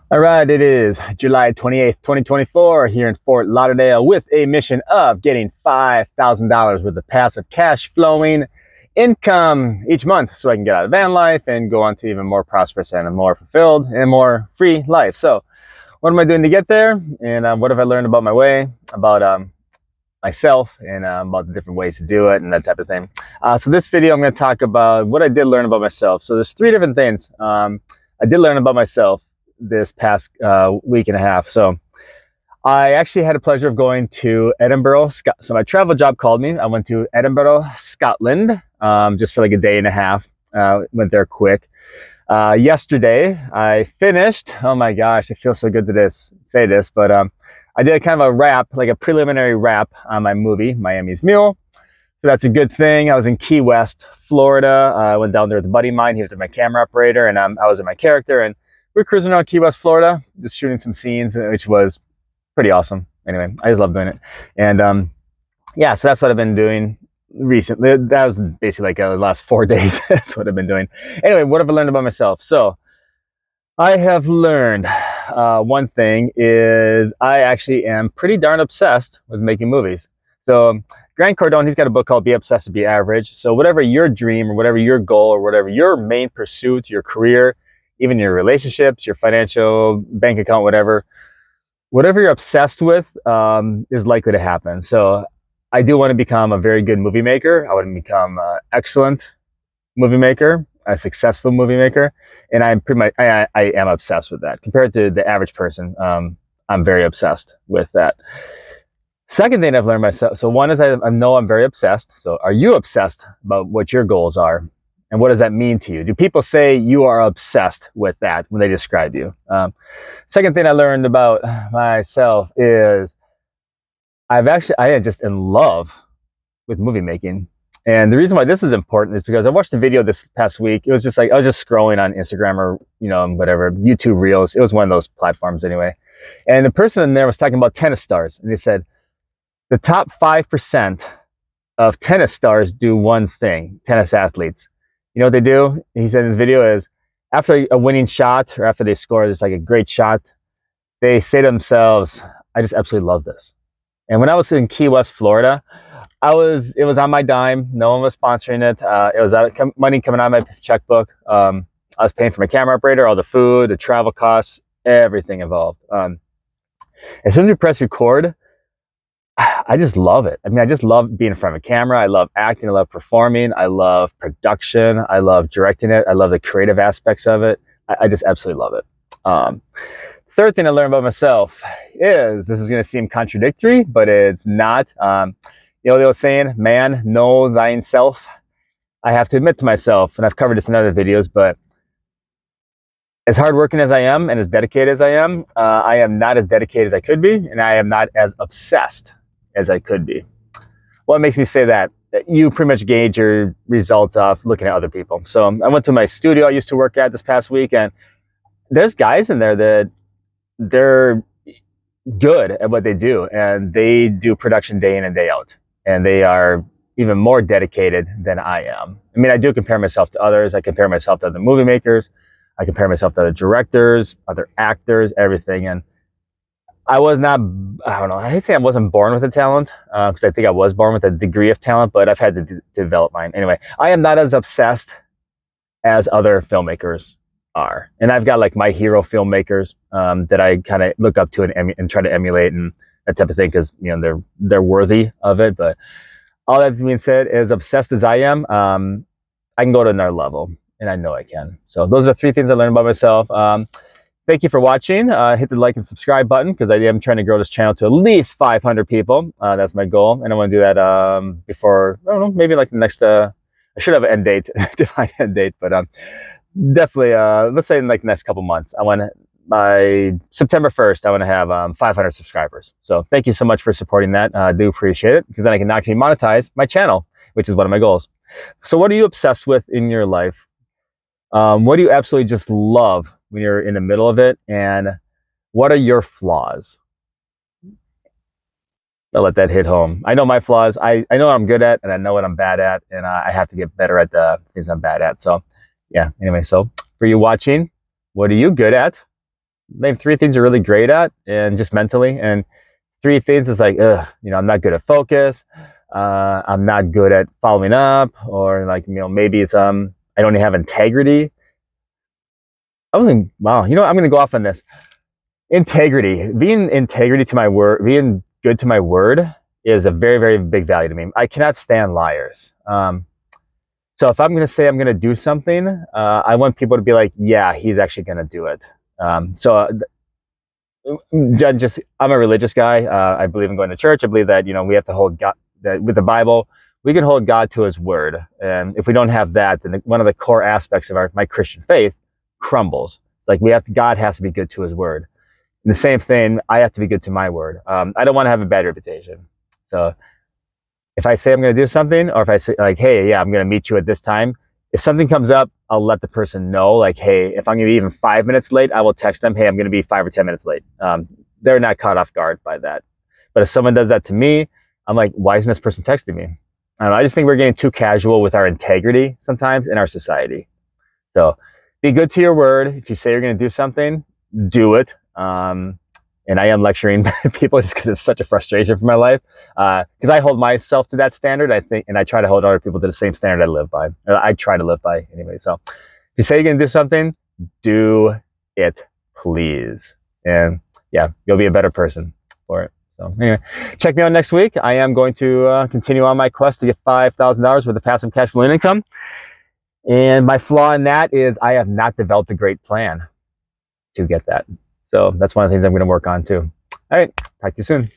All right, it is July 28th, 2024 here in Fort Lauderdale with a mission of getting $5,000 worth of passive cash flowing income each month so I can get out of van life and go on to even more prosperous and a more fulfilled and more free life. So what am I doing to get there? And what have I learned about my way, about myself, and about the different ways to do it and that type of thing. So this video, I'm going to talk about what I did learn about myself. So there's three different things I did learn about myself this past week and a half. So I actually had the pleasure of going to Edinburgh. So my travel job called me. I went to Edinburgh, Scotland, just for like a day and a half. Went there quick. Yesterday, I finished. Oh my gosh, it feels so good to say this, but I did kind of a wrap, like a preliminary wrap on my movie, Miami's Mule. So that's a good thing. I was in Key West, Florida. I went down there with a buddy of mine. He was my camera operator, and I was in my character. And we were cruising around Key West, Florida, just shooting some scenes, which was pretty awesome. Anyway, I just love doing it. And yeah, so that's what I've been doing recently. That was basically like the last 4 days. That's what I've been doing. Anyway, what have I learned about myself? So I have learned one thing is I actually am pretty darn obsessed with making movies. So Grant Cardone, he's got a book called Be Obsessed to Be Average. So whatever your dream or whatever your goal or whatever your main pursuit, your career, even your relationships, your financial bank account, whatever you're obsessed with is likely to happen. So I do want to become a very good movie maker. I want to become an excellent movie maker, a successful movie maker, and I'm pretty much I am obsessed with that. Compared to the average person, I'm very obsessed with that. Second thing I've learned myself. So one is I know I'm very obsessed. So are you obsessed about what your goals are? And what does that mean to you? Do people say you are obsessed with that when they describe you? Second thing I learned about myself is I am just in love with movie making. And the reason why this is important is because I watched a video this past week. It was just like I was just scrolling on Instagram or whatever, YouTube Reels. It was one of those platforms anyway. And the person in there was talking about tennis stars, and they said the top 5% of tennis stars do one thing. Tennis athletes, you know what they do? He said in his video is after a winning shot or after they score, just like a great shot, they say to themselves, "I just absolutely love this." And when I was in Key West, Florida, it was on my dime. No one was sponsoring it. It was money coming out of my checkbook. I was paying for my camera operator, all the food, the travel costs, everything involved. As soon as we press record, I just love it. I mean, I just love being in front of a camera. I love acting. I love performing. I love production. I love directing it. I love the creative aspects of it. I just absolutely love it. Third thing I learned about myself is this is going to seem contradictory, but it's not. The old saying, man, know thyself. I have to admit to myself, and I've covered this in other videos, but as hardworking as I am and as dedicated as I am not as dedicated as I could be, and I am not as obsessed as I could be. What makes me say that? You pretty much gauge your results off looking at other people. So I went to my studio I used to work at this past week, and there's guys in there that they're good at what they do, and they do production day in and day out, and they are even more dedicated than I am. I mean, I do compare myself to others. I compare myself to other movie makers. I compare myself to other directors, other actors, everything. And I was not, I don't know, I hate to say I wasn't born with a talent, because I think I was born with a degree of talent, but I've had to develop mine. Anyway, I am not as obsessed as other filmmakers are. And I've got like my hero filmmakers that I kind of look up to and try to emulate and that type of thing, because they're worthy of it. But all that being said, as obsessed as I am, I can go to another level, and I know I can. So those are three things I learned about myself. Thank you for watching. Hit the like and subscribe button, because I am trying to grow this channel to at least 500 people. That's my goal, and I want to do that before, I don't know, maybe like the next. I should have an end date, defined end date, but definitely. Let's say in like the next couple months, I want to. By September 1st, I want to have 500 subscribers. So thank you so much for supporting that. I do appreciate it, because then I can actually monetize my channel, which is one of my goals. So what are you obsessed with in your life? What do you absolutely just love when you're in the middle of it? And what are your flaws? I'll let that hit home. I know my flaws. I know what I'm good at, and I know what I'm bad at, and I have to get better at the things I'm bad at. So yeah, anyway, so for you watching, what are you good at? name 3 things you're really great at, and just mentally, and 3 things is like, I'm not good at focus. I'm not good at following up, or like, maybe it's I don't even have integrity. Wow. I'm going to go off on this. Integrity, being integrity to my word, being good to my word is a very, very big value to me. I cannot stand liars. So if I'm going to say I'm going to do something, I want people to be like, yeah, he's actually going to do it. I'm a religious guy. I believe in going to church. I believe that, we have to hold God, that with the Bible, we can hold God to his word. And if we don't have that, then one of the core aspects of my Christian faith crumbles. It's like God has to be good to his word. And the same thing, I have to be good to my word. I don't want to have a bad reputation. So if I say I'm going to do something, or if I say like, hey, yeah, I'm going to meet you at this time, if something comes up, I'll let the person know, like, hey, if I'm going to be even 5 minutes late, I will text them, hey, I'm going to be 5 or 10 minutes late. They're not caught off guard by that. But if someone does that to me, I'm like, why isn't this person texting me? I don't know. I just think we're getting too casual with our integrity sometimes in our society. So be good to your word. If you say you're going to do something, do it. And I am lecturing people just because it's such a frustration for my life. Because I hold myself to that standard, I think, and I try to hold other people to the same standard I live by. I try to live by anyway. So if you say you're going to do something, do it, please. And yeah, you'll be a better person for it. So anyway, check me out next week. I am going to continue on my quest to get $5,000 worth of passive cash flow income. And my flaw in that is I have not developed a great plan to get that. So that's one of the things I'm going to work on too. All right, talk to you soon.